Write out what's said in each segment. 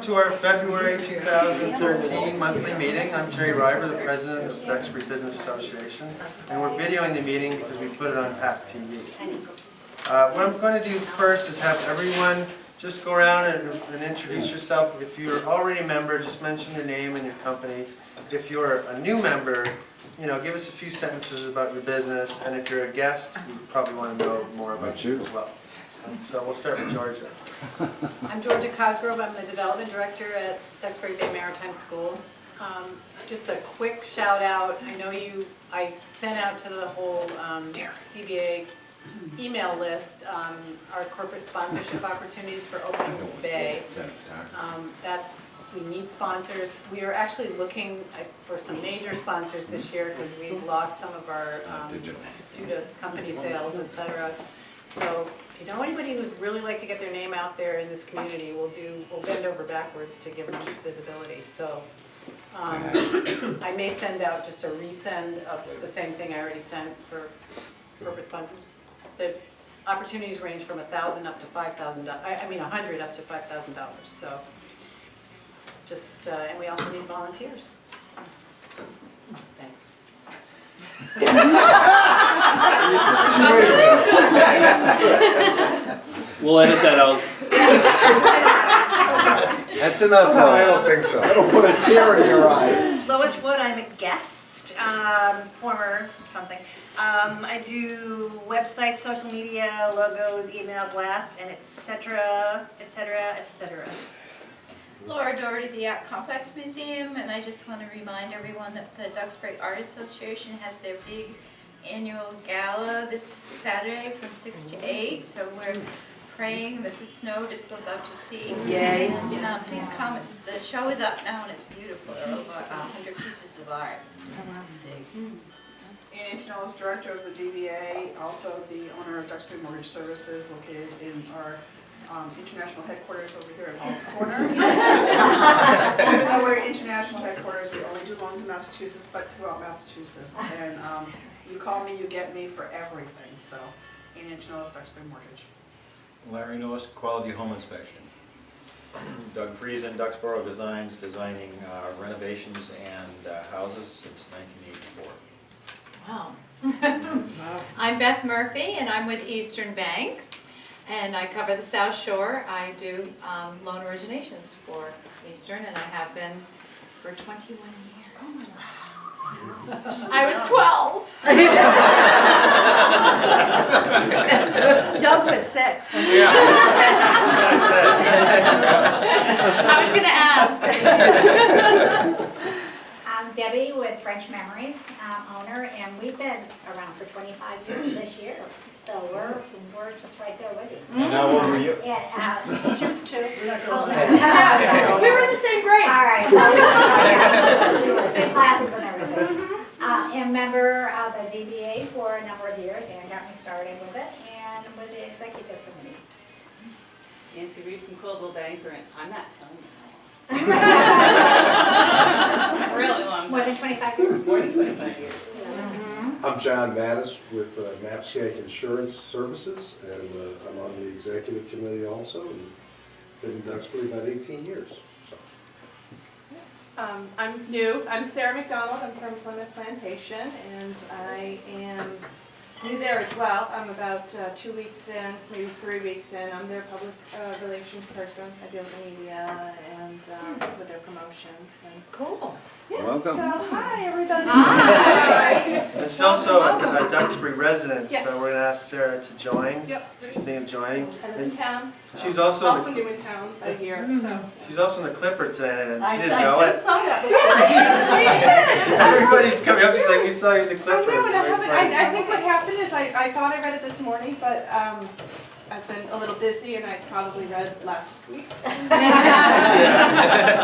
to our February 2013 monthly meeting. I'm Terry River, the president of the Duxbury Business Association, and we're videoing the meeting because we put it on PAC TV. What I'm going to do first is have everyone just go around and introduce yourself. If you're already a member, just mention your name and your company. If you're a new member, give us a few sentences about your business, and if you're a guest, we probably want to know more about you as well. So we'll start with Georgia. I'm Georgia Cosgrove. I'm the development director at Duxbury Bay Maritime School. Just a quick shout out. I sent out to the whole DBA email list our corporate sponsorship opportunities for opening the Bay. We need sponsors. We are actually looking for some major sponsors this year because we've lost some of our due to company sales, etc. So if you know anybody who'd really like to get their name out there in this community, we'll bend over backwards to give them visibility. So I may send out just a resend of the same thing I already sent for corporate sponsors. The opportunities range from $1,000 up to $5,000. I mean $100 up to $5,000. So just and we also need volunteers. Thanks. We'll edit that out. That's enough. No, I don't think so. That'll put a tear in your eye. Lois Wood, I'm a guest, former something. I do websites, social media, logos, email blasts, and etc., etc., etc. Laura Doherty, the Art Complex Museum, and I just want to remind everyone that the Duxbury Art Association has their big annual gala this Saturday from 6 to 8, so we're praying that the snow just goes out to sea. Yay. And please come. The show is up now and it's beautiful. There are over 100 pieces of art to see. Ann Chanel is director of the DBA, also the owner of Duxbury Mortgage Services, located in our international headquarters over here at Hall's Corner. Even though we're international headquarters, we only do loans in Massachusetts, but throughout Massachusetts. And you call me, you get me for everything. So Ann Chanel is Duxbury Mortgage. Larry Norris, Quality Home Inspection. Doug Friesen, Duxboro Designs, designing renovations and houses since 1984. Wow. I'm Beth Murphy, and I'm with Eastern Bank, and I cover the South Shore. I do loan originations for Eastern, and I have been for 21 years. Oh my God. I was 12. Doug was 6. I was going to ask. I'm Debbie with French Memories, owner, and we've been around for 25 years this year. So we're just right there with you. And how old were you? Yeah, She was 2. Yeah, we were in the same grade. all right. Well, we were same classes and everything. And member of the DBA for a number of years, and got me started with it, and with the executive committee. Nancy Reed from Coldwell Banker, and I'm not telling you how long. Really long. More than 25 years? More than 25 years. I'm John Mattis with Knapsack Insurance Services, and I'm on the executive committee also, and been in Duxbury about 18 years. So. I'm new. I'm Sarah McDonald. I'm from Plymouth Plantation, and I am new there as well. I'm about 2 weeks in, maybe 3 weeks in. I'm their public relations person. I deal with the media and with their promotions. And Cool. yeah, Welcome. So, hi, everybody. Hi. It's also a Duxbury resident, Yes. so we're going to ask Sarah to join. Yep. She's thinking of joining. I live in town. She's also new in town about a year. So. She's also in the Clipper today, and I she didn't know it. saw that. Everybody's coming up, she's like, we saw you in the I Clipper. know, and I think what happened is I thought I read it this morning, but I've been a little busy, and I probably read it last week.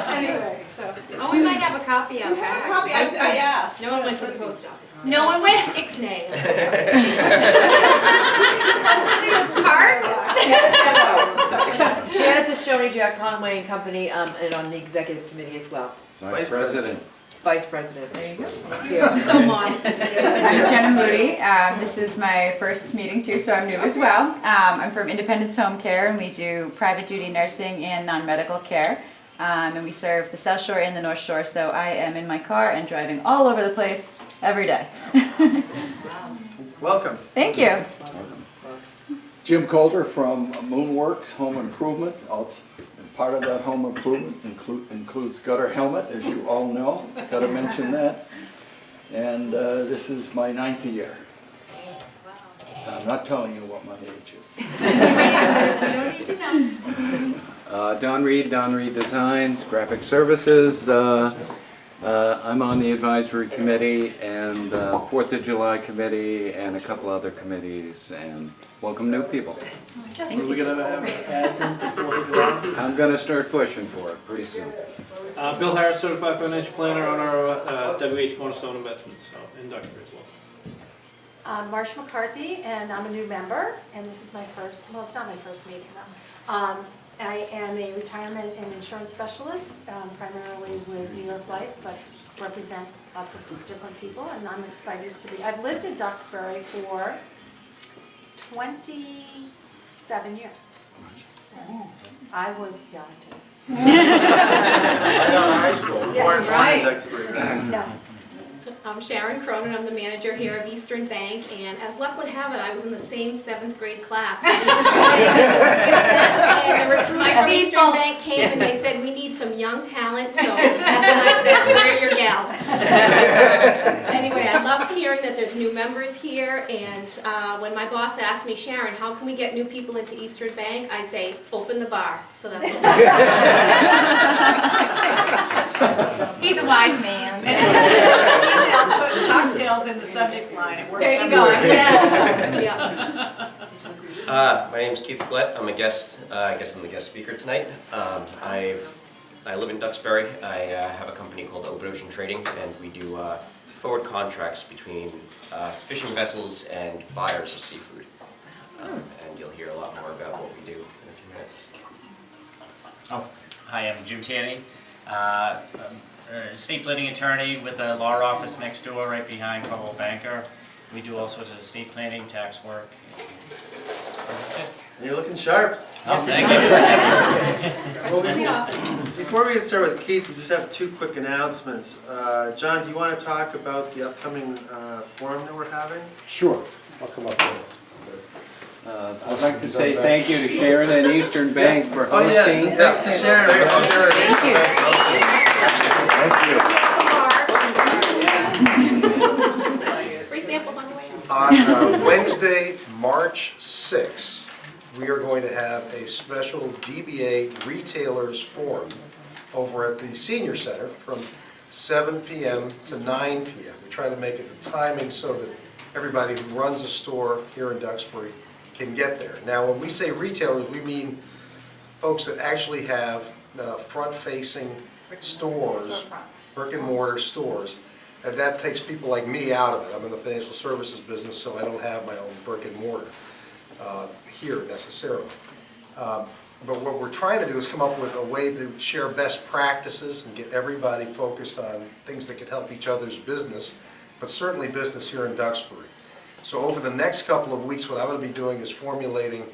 Anyway, so. Oh, we might have a copy of I have a it. copy. I asked. No one went to the post office. No one went. Ixnay. Hard? Janice Shoney, Jack Conway and Company, and on the executive committee as well. Vice President. Vice President. There you go. So modest. I'm Jenna Moody. This is my first meeting too, so I'm new as well. I'm from Independence Home Care, and we do private duty nursing and non-medical care. and we serve the South Shore and the North Shore. So I am in my car and driving all over the place every day. Welcome. Thank you. Jim Coulter from Moonworks Home Improvement. Part of that home improvement includes gutter helmet, as you all know. Got to mention that. And this is my 9th year. I'm not telling you what my age is. You don't need to know. Don Reed Designs, Graphic Services. I'm on the advisory committee and 4th of July committee and a couple other committees, and welcome new people. Are we going to have ads in for 4th of July? I'm going to start pushing for it pretty soon. Bill Harris, Certified Financial Planner on our WH Cornerstone Investments in Duxbury as well. I'm Marcia McCarthy, and I'm a new member, and this is my first, well, it's not my first meeting though. I am a retirement and insurance specialist, primarily with New York Life, but represent lots of different people, and I'm excited to be. I've lived in Duxbury for 27 years. I was young too. Right out of high school. Yeah, Born right. in Duxbury. No. I'm Sharon Cronin, I'm the manager here of Eastern Bank, and as luck would have it, I was in the same 7th grade class. And the recruiter from Eastern Bank came and they said, we need some young talent, so and I said, where are your gals? Anyway, I love hearing that there's new members here, and when my boss asked me, Sharon, how can we get new people into Eastern Bank? I say, open the bar. So that's what He's a wise man. Put cocktails in the subject line. It works. There you go. everywhere. Yeah. My name's Keith Flett. I'm a guest. I guess I'm the guest speaker tonight. I live in Duxbury. I have a company called Open Ocean Trading, and we do forward contracts between fishing vessels and buyers of seafood. And you'll hear a lot more about what we do in a few minutes. Oh, hi, I'm Jim Tanny. I'm an estate planning attorney with a law office next door, right behind Coldwell Banker. We do all sorts of estate planning, tax work. You're looking sharp. Oh, thank you. Well, before we get started with Keith, we just have 2 quick announcements. John, do you want to talk about the upcoming forum that we're having? Sure, I'll come up there. I'd like to say thank you to Sharon and Eastern Bank for Oh, yes, hosting. thanks to Sharon. Thank you. Free samples on the way On out. Wednesday, March 6th, we are going to have a special DBA Retailers Forum over at the Senior Center from 7 p.m. to 9 p.m. We try to make it the timing so that everybody who runs a store here in Duxbury can get there. Now, when we say retailers, we mean folks that actually have front-facing stores, brick-and-mortar stores, and that takes people like me out of it. I'm in the financial services business, so I don't have my own brick-and-mortar here necessarily. But what we're trying to do is come up with a way to share best practices and get everybody focused on things that can help each other's business, but certainly business here in Duxbury. So over the next couple of weeks, what I'm going to be doing is formulating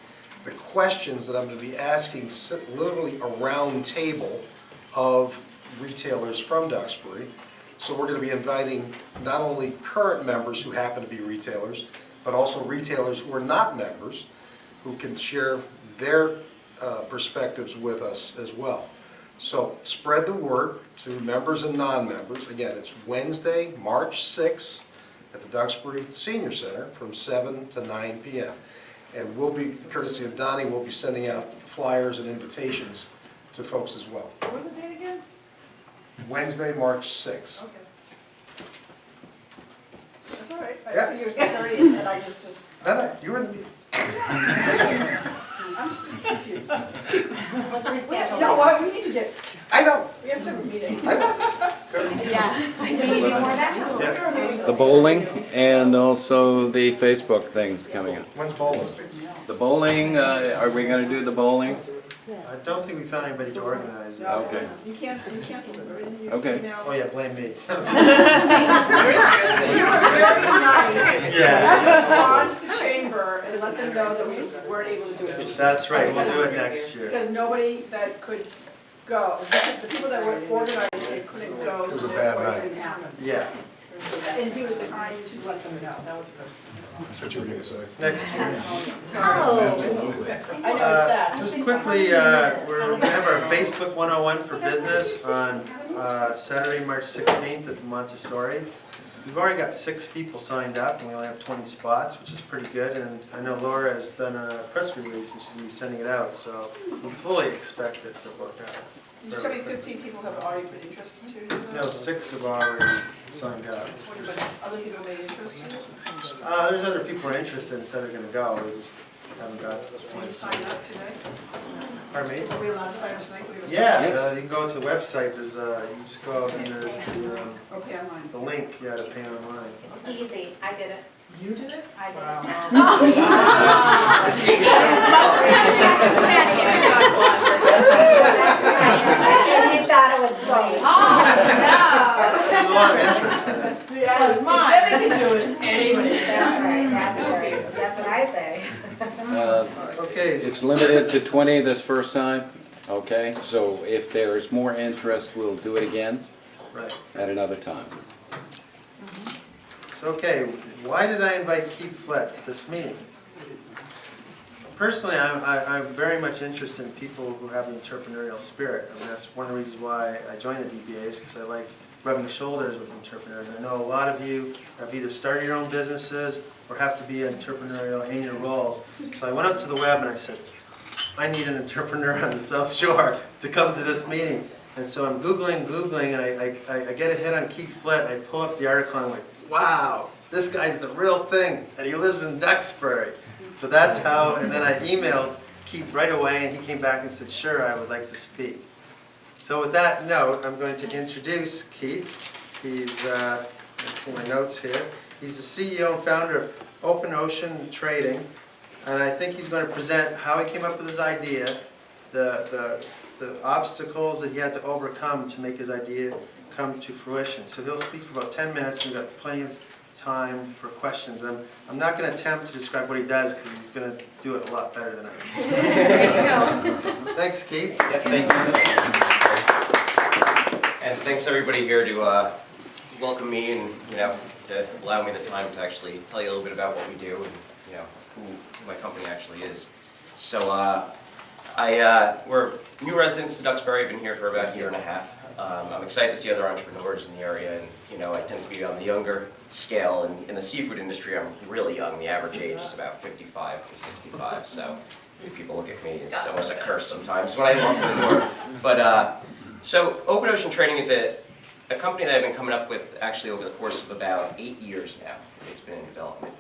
the questions that I'm going to be asking literally a round table of retailers from Duxbury. So we're going to be inviting not only current members who happen to be retailers, but also retailers who are not members who can share their perspectives with us as well. So spread the word to members and non-members. Again, it's Wednesday, March 6th at the Duxbury Senior Center from 7 to 9 p.m. And we'll be, courtesy of Donnie, we'll be sending out flyers and invitations to folks as well. What was the date again? Wednesday, March 6th. Okay. That's all right. Yeah. I think it was the 30th, and I just. No, you were in the meeting. I'm still confused. Let's reschedule. You know what, we need to get, I know. we have to have a meeting. I know. Yeah. We need to do more of that. The bowling and also the Facebook thing's coming up. When's bowling? The bowling, are we going to do the bowling? I don't think we found anybody to organize it. No, Okay. You canceled it, right? You Okay. emailed- Oh yeah, blame me. You were very nice. Yeah. Respond to the chamber and let them know that we weren't able to do it. That's right, we'll do it next year. Because nobody that could go. The people that were organizing it couldn't go, It was so a bad therefore night. it didn't happen. Yeah. And he was trying to let them know, that was good. That's what you were going to say. Next year. Oh. I noticed that. Just quickly, we're going to have our Facebook 101 for business on Saturday, March 16th at the Montessori. We've already got 6 people signed up, and we only have 20 spots, which is pretty good. And I know Laura has done a press release, and she's going to be sending it out, so we fully expect it to work out. Did you tell me 15 people have already been interested to? No, 6 have already signed up. But other people may be interested? There's other people who are interested instead of going to go. We just haven't got. Can you sign up today? Pardon me? Are we allowed to sign up tonight? Yeah, you can go to the website. There's you just go and there's the Okay, online. the link. Yeah, to pay online. It's easy, I did it. You did it? I did Wow. it. He thought it was great. There's a lot of interest in it. Yeah, if Debbie can do it, anybody That's can. right, that's right, that's what I say. Okay. It's limited to 20 this first time, okay? So if there's more interest, we'll do it again Right. at another time. So, okay, why did I invite Keith Flett to this meeting? Personally, I'm very much interested in people who have the entrepreneurial spirit. I mean, that's one of the reasons why I joined the DBA is because I like rubbing shoulders with entrepreneurs. I know a lot of you have either started your own businesses or have to be entrepreneurial in your roles. So I went up to the web and I said, I need an entrepreneur on the South Shore to come to this meeting. And so I'm Googling, and I get a hit on Keith Flett. I pull up the article and I'm like, wow, this guy's the real thing, and he lives in Duxbury. So that's how, and then I emailed Keith right away, and he came back and said, sure, I would like to speak. So with that note, I'm going to introduce Keith. He's, let's see my notes here. He's the CEO and founder of Open Ocean Trading, and I think he's going to present how he came up with his idea, the obstacles that he had to overcome to make his idea come to fruition. So he'll speak for about 10 minutes. We've got plenty of time for questions. I'm not going to attempt to describe what he does because he's going to do it a lot better than I can. There you go. Thanks, Keith. Yep, thank you. And thanks everybody here to welcome me and to allow me the time to actually tell you a little bit about what we do and who my company actually is. So we're new residents to Duxbury. I've been here for about a year and a half. I'm excited to see other entrepreneurs in the area, and I tend to be on the younger scale. And in the seafood industry, I'm really young. The average age is about 55 to 65. So if people look at me, it's almost a curse sometimes when I walk in the door. But so Open Ocean Trading is a company that I've been coming up with actually over the course of about 8 years now. It's been in development.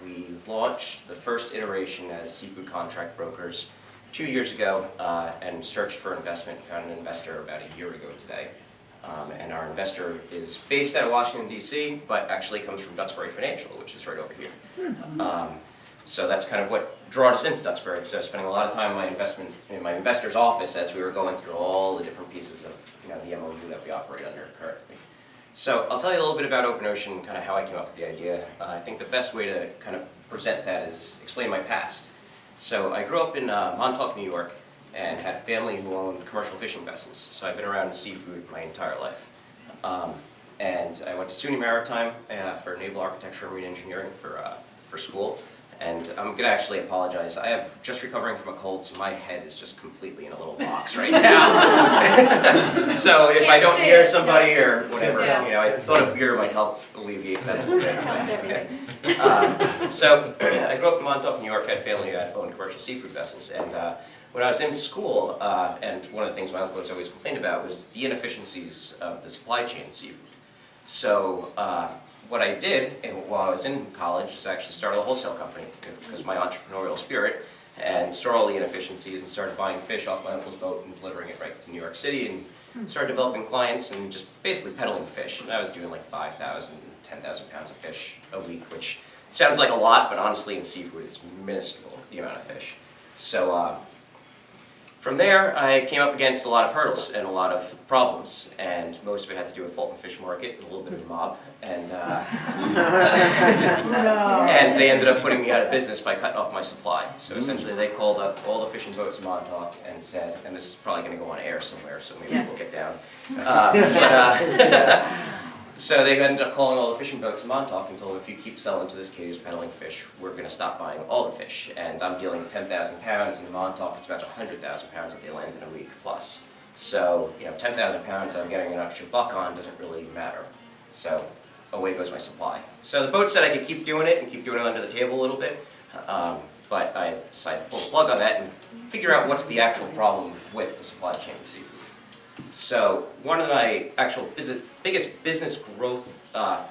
We launched the first iteration as seafood contract brokers 2 years ago and searched for investment, found an investor about a year ago today. And our investor is based out of Washington, D.C., but actually comes from Duxbury Financial, which is right over here. So that's kind of what drew us into Duxbury. So I was spending a lot of time in my investor's office as we were going through all the different pieces of the MOU that we operate under currently. So I'll tell you a little bit about Open Ocean, kind of how I came up with the idea. I think the best way to kind of present that is explain my past. So I grew up in Montauk, New York, and had a family who owned commercial fishing vessels. So I've been around seafood my entire life. And I went to SUNY Maritime for naval architecture and marine engineering for school. And I'm going to actually apologize. I am just recovering from a cold, so my head is just completely in a little box right now. So if I don't hear somebody or whatever, I thought a beer might help alleviate that a little bit. So I grew up in Montauk, New York. I had family that owned commercial seafood vessels. And when I was in school, and one of the things my uncle has always complained about was the inefficiencies of the supply chain in seafood. So what I did while I was in college is actually started a wholesale company because of my entrepreneurial spirit, and saw all the inefficiencies and started buying fish off my uncle's boat and delivering it right to New York City, and started developing clients and just basically peddling fish. And I was doing like 5,000, 10,000 pounds of fish a week, which sounds like a lot, but honestly in seafood it's minuscule, the amount of fish. So From there, I came up against a lot of hurdles and a lot of problems, and most of it had to do with Fulton Fish Market, and a little bit of the mob, and and they ended up putting me out of business by cutting off my supply. So essentially, they called up all the fishing boats in Montauk and said, and this is probably going to go on air somewhere, so maybe we'll get down. So they ended up calling all the fishing boats in Montauk and told them, if you keep selling to this kid who's peddling fish, we're going to stop buying all the fish. And I'm dealing 10,000 pounds, and in Montauk it's about 100,000 pounds that they land in a week plus. So, 10,000 pounds I'm getting an extra buck on doesn't really matter. So away goes my supply. So the boat said I could keep doing it and keep doing it under the table a little bit, but I decided to pull the plug on that and figure out what's the actual problem with the supply chain of seafood. So one of my actual biggest business growth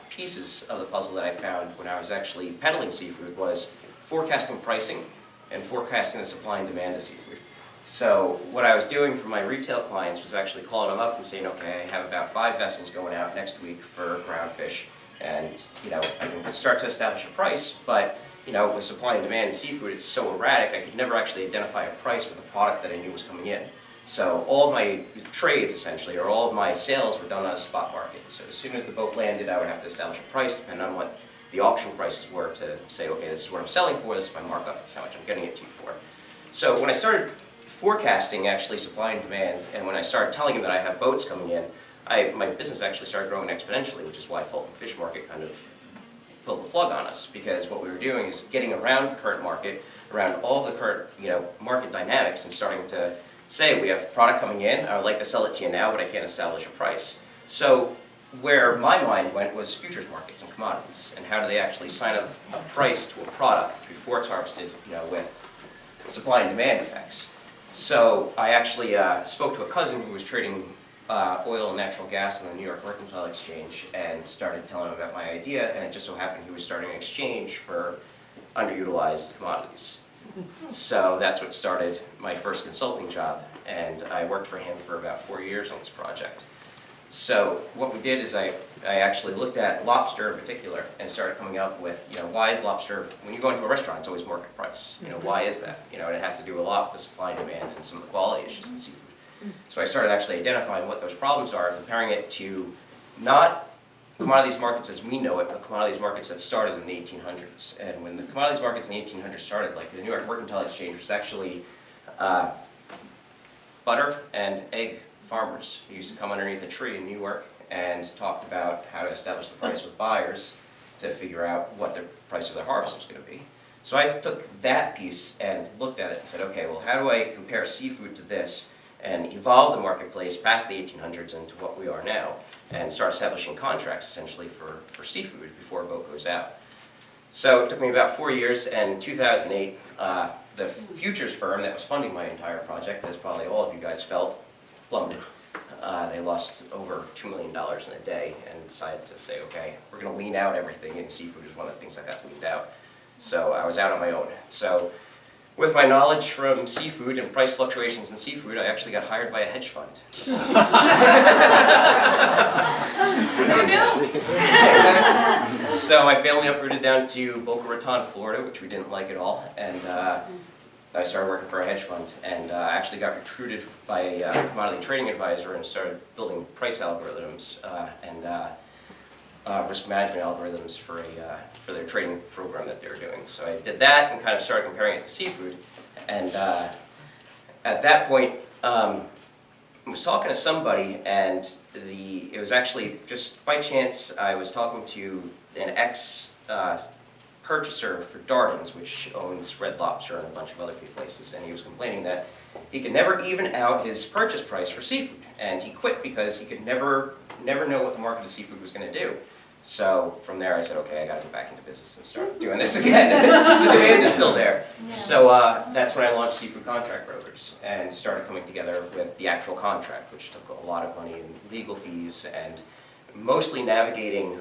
pieces of the puzzle that I found when I was actually peddling seafood was forecasting pricing and forecasting the supply and demand of seafood. So what I was doing for my retail clients was actually calling them up and saying, okay, I have about 5 vessels going out next week for ground fish, and I can start to establish a price, but with supply and demand in seafood, it's so erratic, I could never actually identify a price for the product that I knew was coming in. So all of my trades, essentially, or all of my sales were done on a spot market. So as soon as the boat landed, I would have to establish a price, depending on what the auction prices were, to say, okay, this is what I'm selling for, this is my markup, this is how much I'm getting it to you for. So when I started forecasting, actually, supply and demand, and when I started telling them that I have boats coming in, my business actually started growing exponentially, which is why Fulton Fish Market kind of pulled the plug on us, because what we were doing is getting around the current market, around all the current market dynamics, and starting to say, we have product coming in, I would like to sell it to you now, but I can't establish a price. So where my mind went was futures markets and commodities, and how do they actually sign up a price to a product before it's harvested, with supply and demand effects. So I actually spoke to a cousin who was trading oil and natural gas on the New York Mercantile Exchange, and started telling him about my idea, and it just so happened he was starting an exchange for underutilized commodities. So that's what started my first consulting job, and I worked for him for about 4 years on this project. So what we did is I actually looked at lobster in particular and started coming up with, why is lobster, when you go into a restaurant, it's always market price. Why is that? And it has to do a lot with the supply and demand and some of the quality issues in seafood. So I started actually identifying what those problems are, comparing it to not commodities markets as we know it, but commodities markets that started in the 1800s. And when the commodities markets in the 1800s started, like the New York Mercantile Exchange was actually butter and egg farmers who used to come underneath a tree in New York and talked about how to establish the price with buyers to figure out what the price of their harvest was going to be. So I took that piece and looked at it and said, okay, well, how do I compare seafood to this and evolve the marketplace past the 1800s into what we are now, and start establishing contracts essentially for seafood before a boat goes out. So it took me about 4 years, and in 2008, the futures firm that was funding my entire project, as probably all of you guys felt, plummeted. They lost over $2 million in a day and decided to say, okay, we're going to lean out everything, and seafood is one of the things that got leaned out. So I was out on my own. So with my knowledge from seafood and price fluctuations in seafood, I actually got hired by a hedge fund. Who knew? So my family uprooted down to Boca Raton, Florida, which we didn't like at all, and I started working for a hedge fund, and I actually got recruited by a commodity trading advisor and started building price algorithms and risk management algorithms for their trading program that they were doing. So I did that and kind of started comparing it to seafood. And at that point, I was talking to somebody, and it was actually just by chance I was talking to an ex-purchaser for Darden's, which owns Red Lobster and a bunch of other places, and he was complaining that he could never even out his purchase price for seafood, and he quit because he could never know what the market of seafood was going to do. So from there I said, okay, I got to get back into business and start doing this again. The demand is still there. Yeah. So that's when I launched Seafood Contract Brokers and started coming together with the actual contract, which took a lot of money in legal fees and mostly navigating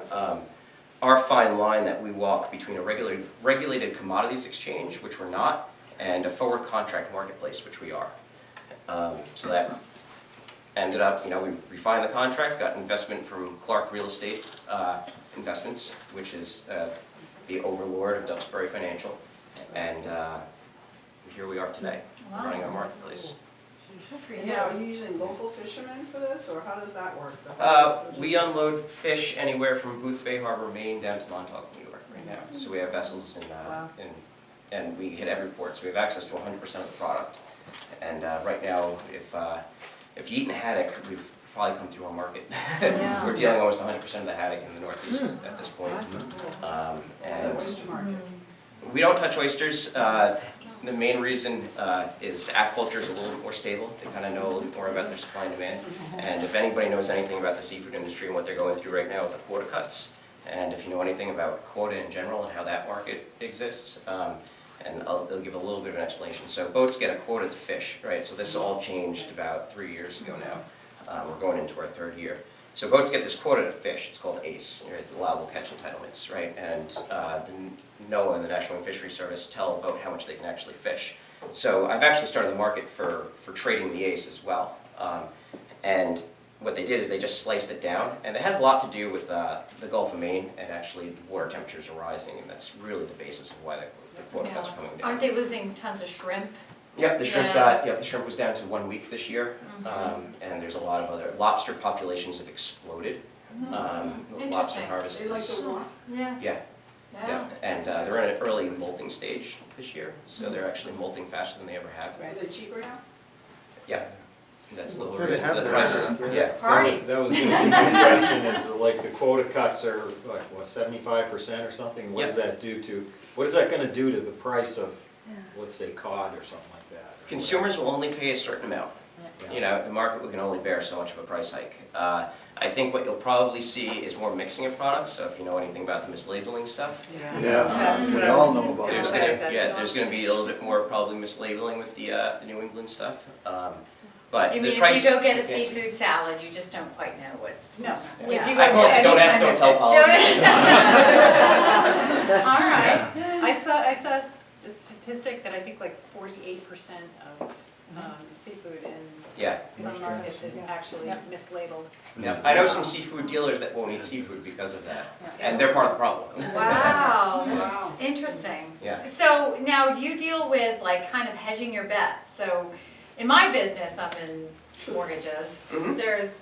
our fine line that we walk between a regulated commodities exchange, which we're not, and a forward contract marketplace, which we are. So that ended up, we refined the contract, got investment from Clark Real Estate Investments, which is the overlord of Duxbury Financial, and here we are today, running our marketplace. Now, are you using local fishermen for this, or how does that work? We unload fish anywhere from Booth Bay Harbor, Maine, down to Montauk, New York right now. So we have vessels and we hit every port, so we have access to 100% of the product. And right now, if you eat in haddock, we've probably come through our market. Yeah. We're dealing almost 100% of the haddock in the Northeast at this point. And we don't touch oysters. The main reason is aquaculture is a little bit more stable. They kind of know a little bit more about their supply and demand. And if anybody knows anything about the seafood industry and what they're going through right now with the quota cuts, and if you know anything about quota in general and how that market exists, and I'll give a little bit of an explanation. So boats get a quota to fish, right? So this all changed about 3 years ago now. We're going into our 3rd year. So boats get this quota to fish. It's called ACE. It's allowable catch entitlements, right? And the NOAA and the National Marine Fisheries Service tell a boat how much they can actually fish. So I've actually started the market for trading the ACE as well. And what they did is they just sliced it down, and it has a lot to do with the Gulf of Maine, and actually the water temperatures are rising, and that's really the basis of why the quota cuts are coming down. Aren't they losing tons of shrimp? Yep, the shrimp was down to 1 week this year, and there's a lot of other lobster populations have exploded. Lobster harvest. They like the warm? Yeah, and they're in an early molting stage this year, so they're actually molting faster than they ever have. Are they cheaper now? Yeah, that's the Well, they have the been. price. Yeah. Party. That was going to be my question, is like the quota cuts are, like, what, 75% or something? What does that do to, what is that going to do to the price of, let's say, cod or something like that? Consumers will only pay a certain amount. You know, the market can only bear so much of a price hike. I think what you'll probably see is more mixing of products, so if you know anything about the mislabeling stuff. Yeah, we all know about There's that. there's gonna be a little bit more probably mislabeling with the New England stuff. But You the mean price. if you go get a seafood salad, you just don't quite know what's... No. Yeah. If you go I call it any don't ask, kind don't of tell fish. policy. All right. I saw a statistic that I think like 48% of seafood in some markets is actually mislabeled. Yeah, I know some seafood dealers that won't eat seafood because of that, and they're part of the problem. Wow, that's interesting. Yeah. So now you deal with like kind of hedging your bets. So in my business, I'm in mortgages. There's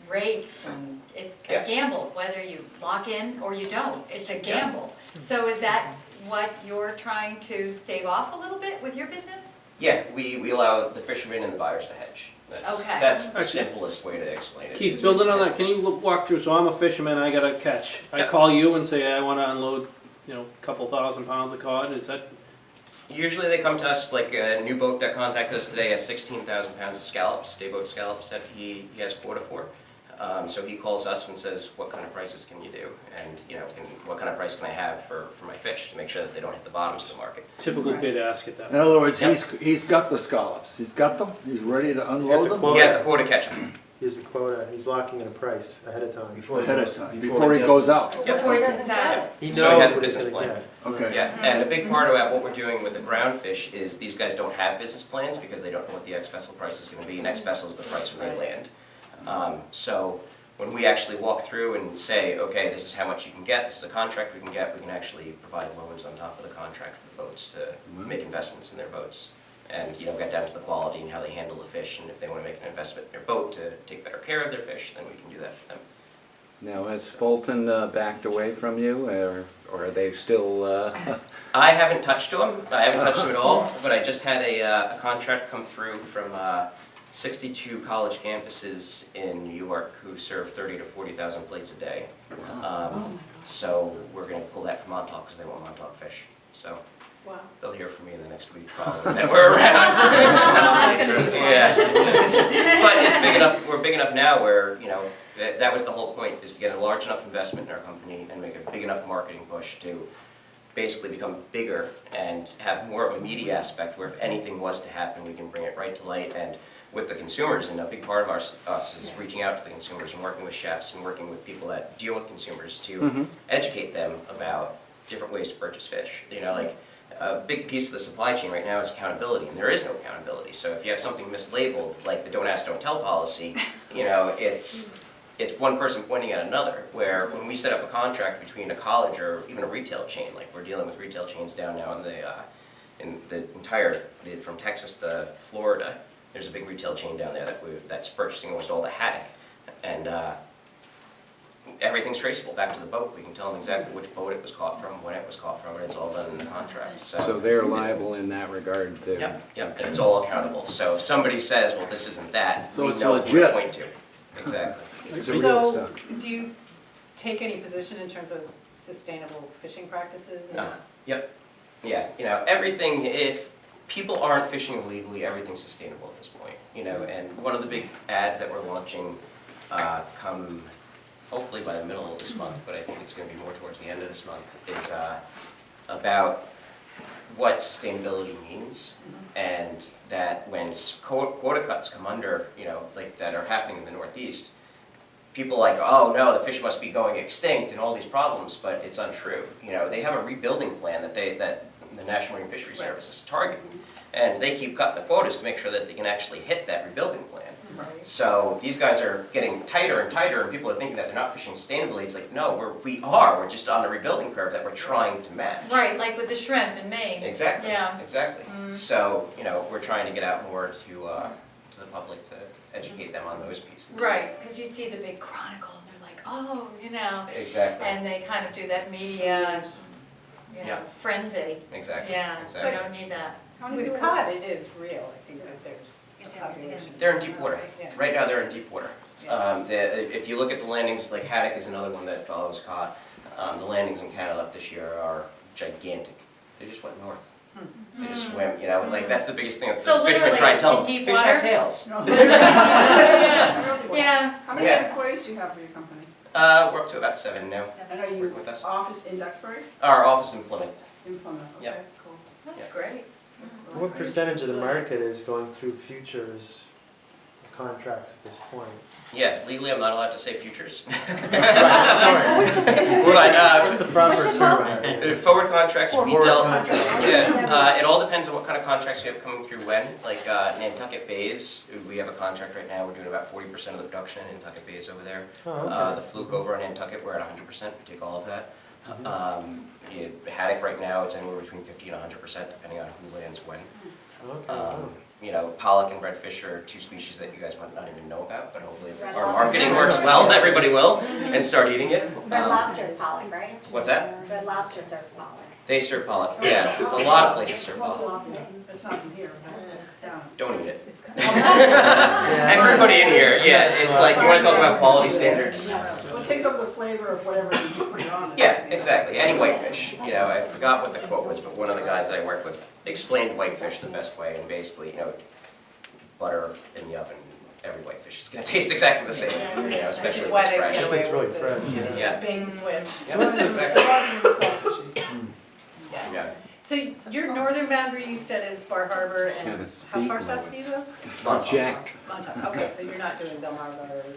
rates and it's a gamble whether you lock in or you don't. It's a gamble. So is that what you're trying to stave off a little bit with your business? Yeah, we allow the fishermen and the buyers to hedge. Okay. That's the simplest way to explain it. Keith, building on that, can you walk through, so I'm a fisherman, I got a catch. I call you and say I want to unload, you know, a couple thousand pounds of cod, is that? Usually they come to us, like a new boat that contacted us today has 16,000 pounds of scallops, day boat scallops that he has quota for. So he calls us and says, what kind of prices can you do? And, you know, what kind of price can I have for my fish to make sure that they don't hit the bottoms of the market? Typical bid ask at that. In other words, he's got the scallops, he's got them, he's ready to unload them? He has the quota catch them. He has the quota, and he's locking in a price ahead of time. Before he goes out. Before he sends out. He So he has knows a what he's business gonna plan. get. Okay. Yeah, and a big part about what we're doing with the ground fish is these guys don't have business plans because they don't know what the X vessel price is going to be. Next vessel is the price when they land. So when we actually walk through and say, okay, this is how much you can get, this is a contract we can get, we can actually provide loans on top of the contract for boats to make investments in their boats. And, you know, get down to the quality and how they handle the fish, and if they want to make an investment in their boat to take better care of their fish, then we can do that for them. Now, has Fulton backed away from you, or are they still? I haven't touched them. I haven't touched them at all. But I just had a contract come through from 62 college campuses in New York who serve 30 to 40,000 plates a day. So we're going to pull that from Montauk because they want Montauk fish. So they'll hear from me in the next week probably that we're around. Yeah. But it's big enough. We're big enough now where, you know, that was the whole point, is to get a large enough investment in our company and make a big enough marketing push to basically become bigger and have more of a media aspect where if anything was to happen, we can bring it right to light. And with the consumers, and a big part of us is reaching out to the consumers and working with chefs and working with people that deal with consumers to educate them about different ways to purchase fish. You know, like a big piece of the supply chain right now is accountability, and there is no accountability. So if you have something mislabeled, like the don't ask, don't tell policy, you know, it's one person pointing at another, where when we set up a contract between a college or even a retail chain, like we're dealing with retail chains down now in the entire, from Texas to Florida, there's a big retail chain down there that's purchasing almost all the haddock. And everything's traceable back to the boat. We can tell them exactly which boat it was caught from, when it was caught from, and it's all done in the contract. So they're liable in that regard too? Yep, and it's all accountable. So if somebody says, well, this isn't that, So we it's know who to legit. point to. Exactly. It's the real So, stuff. do you take any position in terms of sustainable fishing practices? Yep. Yeah, everything, if people aren't fishing illegally, everything's sustainable at this point, and one of the big ads that we're launching come hopefully by the middle of this month, but I think it's going to be more towards the end of this month, is about what sustainability means, and that when quota cuts come under, like that are happening in the Northeast, people are like, oh no, the fish must be going extinct and all these problems, but it's untrue. They have a rebuilding plan that the National Marine Fisheries Service is targeting, and they keep cutting the quotas to make sure that they can actually hit that rebuilding plan. Right. So these guys are getting tighter and tighter, and people are thinking that they're not fishing sustainably. It's like, no, we are. We're just on the rebuilding curve that we're trying to match. Right, like with the shrimp in Maine. Exactly. Yeah. Exactly. So we're trying to get out more to the public to educate them on those pieces. Right, because you see the big chronicle and they're like, oh, Exactly. and they kind of do that media, Yeah. frenzy. Exactly. Yeah, Exactly. we don't need that. With cod, it is real, I think that there's a population. They're in deep water. Yeah. Right now, they're in deep water. Yes. If you look at the landings, like haddock is another one that follows cod. The landings in Canada up this year are gigantic. They just went north. They just swim, like that's the biggest thing that So the fishermen literally try and tell in them. deep Fish water? have tails. Yeah. How many Yeah. employees do you have for your company? We're up to about 7 now. And are you Working with us. office in Duxbury? Our office is in Plymouth. In Plymouth, okay, Yep. cool. That's great. What percentage of the market is going through futures contracts at this point? Yeah, legally I'm not allowed to say futures. Sorry. What's the proper What's it term? called? Forward contracts, we Forward dealt, contracts. it all depends on what kind of contracts we have coming through when. Like Nantucket Bays, we have a contract right now, we're doing about 40% of the production in Nantucket Bays over there. Oh, okay. The fluke over in Nantucket, we're at 100%, we take all of that. Haddock right now, it's anywhere between 50 and 100%, depending on who lands when. Okay. Pollock and redfish are two species that you guys might not even know about, but hopefully if Red our lobster. marketing works well, everybody will, and start eating it. Red lobster's pollock, right? What's that? Red lobster serves pollock. They serve pollock, yeah, a lot of places serve pollock. It's not in here, that's down. Don't eat it. Everybody in here, yeah, it's like, you wanna talk about quality standards? Well, it takes over the flavor of whatever you put it on. Yeah, exactly, any whitefish, I forgot what the quote was, but one of the guys that I worked with explained whitefish the best way, and basically, butter in the oven, every whitefish is gonna taste exactly the same, especially Which is if why it's they fresh. get away It's really fresh, yeah. Yeah. Bait and switch. Yeah. So your northern boundary, you said, is Bar Harbor, Yeah, and it's how far beaten south do you go? Project. Montauk, okay, so you're not doing Delmarva or any...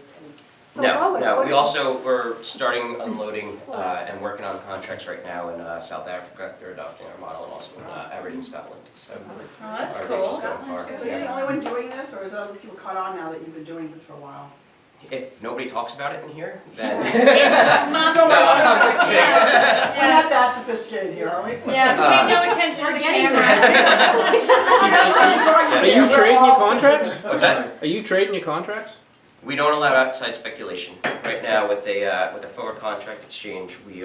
No, we're starting unloading and working on contracts right now in South Africa. They're adopting our model, and also in Aberdeen, Scotland. So that's our cool. reach is going far. So you're the only one doing this, or is there other people caught on now that you've been doing this for a while? If nobody talks about it in here, then It's mom. no, I'm just kidding. We're not that sophisticated here, are we? Yeah, pay no attention to the camera. Are you trading your contracts? What's that? Are you trading your contracts? We don't allow outside speculation. Right now, with a forward contract exchange, we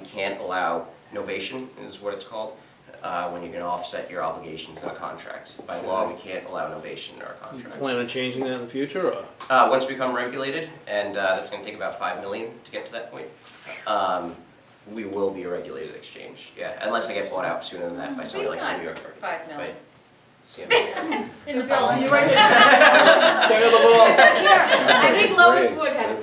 can't allow novation, is what it's called, when you're going to offset your obligations in a contract. By law, we can't allow novation in our contracts. Plan on changing that in the future, or? Once we become regulated, and that's going to take about $5 million to get to that point, we will be a regulated exchange. Yeah, unless I get bought out sooner than that by somebody like New York. 5 million. In the ball. You're right. I think Lois Wood had a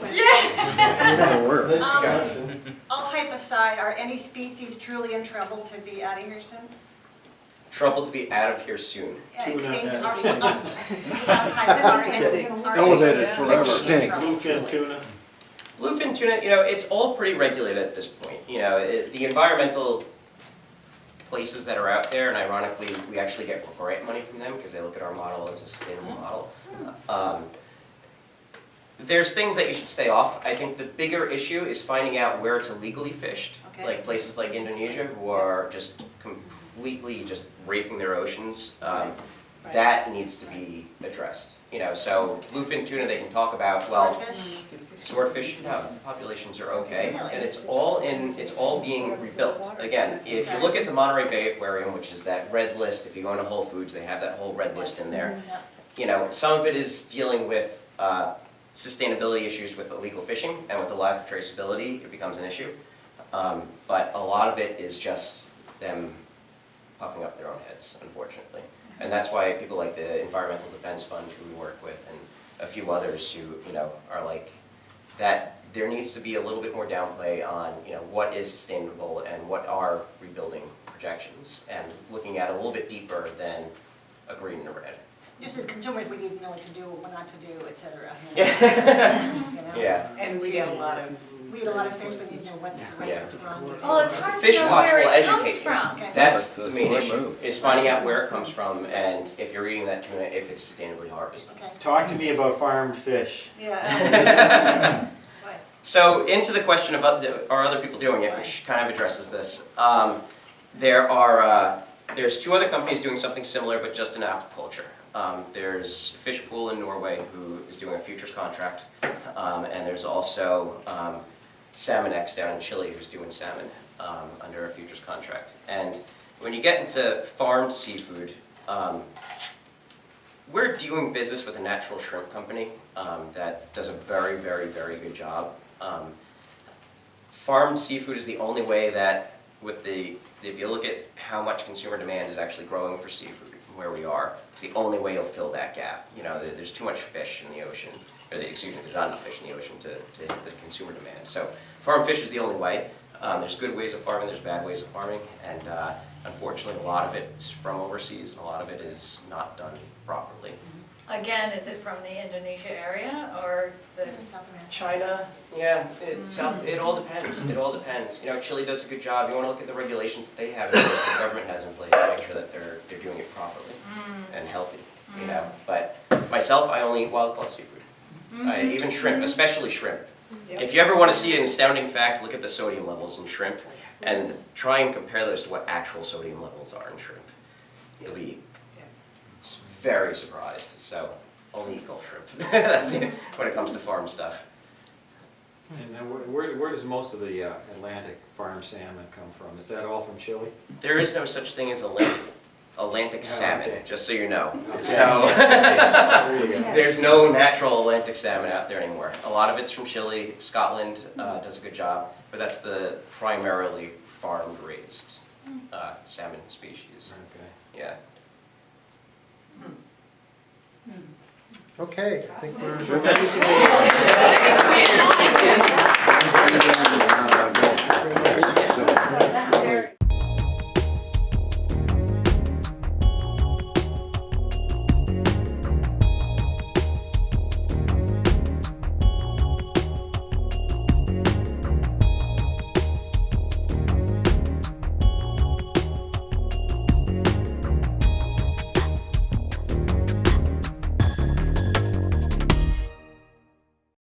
question. All hype aside, are any species truly in trouble to be out of here soon? Trouble to be out of here soon. Extinct, Elevated forever. Bluefin tuna. Bluefin tuna, it's all pretty regulated at this point. The environmental places that are out there, and ironically, we actually get grant money from them because they look at our model as a sustainable model. There's things that you should stay off. I think the bigger issue is finding out where it's illegally fished, like places like Indonesia, who are just completely just raping their oceans. that needs to be addressed. You know, so bluefin tuna, they can talk about, well, swordfish, no, populations are okay, and it's all being rebuilt. Again, if you look at the Monterey Bay Aquarium, which is that red list, if you go into Whole Foods, they have that whole red list in there. You know, some of it is dealing with sustainability issues with illegal fishing, and with the lack of traceability, it becomes an issue. But a lot of it is just them puffing up their own heads, unfortunately. And that's why people like the Environmental Defense Fund, who we work with, and a few others who, you know, are like, that there needs to be a little bit more downplay on, you know, what is sustainable and what are rebuilding projections, and looking at it a little bit deeper than a green and a red. Just as consumers, we need to know what to do, what not to do, et cetera. Yeah. Yeah. And we get a lot of. We eat a lot of fish, but you know what's right, Yeah. what's wrong. Well, it's hard to Fish know Watch where will it comes educate you. from. That's the main issue, is finding out where it comes from, and if you're eating that tuna, if it's sustainably harvested. Talk to me about farmed fish. Yeah. So into the question of are other people doing it, which kind of addresses this. There's two other companies doing something similar, but just in aquaculture. There's Fish Pool in Norway, who is doing a futures contract, and there's also Salmon X down in Chile, who's doing salmon under a futures contract. And when you get into farmed seafood, we're doing business with a natural shrimp company that does a very, very, very good job. Farmed seafood is the only way that, if you look at how much consumer demand is actually growing for seafood where we are, it's the only way you'll fill that gap. You know, there's too much fish in the ocean, or excuse me, there's not enough fish in the ocean to hit the consumer demand. So farmed fish is the only way. There's good ways of farming, there's bad ways of farming, and unfortunately a lot of it is from overseas, and a lot of it is not done properly. Again, is it from the Indonesia area or the China? Yeah, it all depends. It all depends. You know, Chile does a good job. You want to look at the regulations that they have, and what the government has in place to make sure that they're doing it properly and healthy. You know, but myself, I only eat wild-caught seafood. Even shrimp, especially shrimp. If you ever want to see an astounding fact, look at the sodium levels in shrimp, and try and compare those to what actual sodium levels are in shrimp. You'll be very surprised. So only eat Gulf shrimp. That's it when it comes to farm stuff. And then where does most of the Atlantic farm salmon come from? Is that all from Chile? There is no such thing as Atlantic salmon, okay. Just so you know. Okay. So There you go. there's no natural Atlantic salmon out there anymore. A lot of it's from Chile. Scotland does a good job, but that's the primarily farmed raised salmon species. Okay. Yeah. Okay, I think we're. Thank you so much.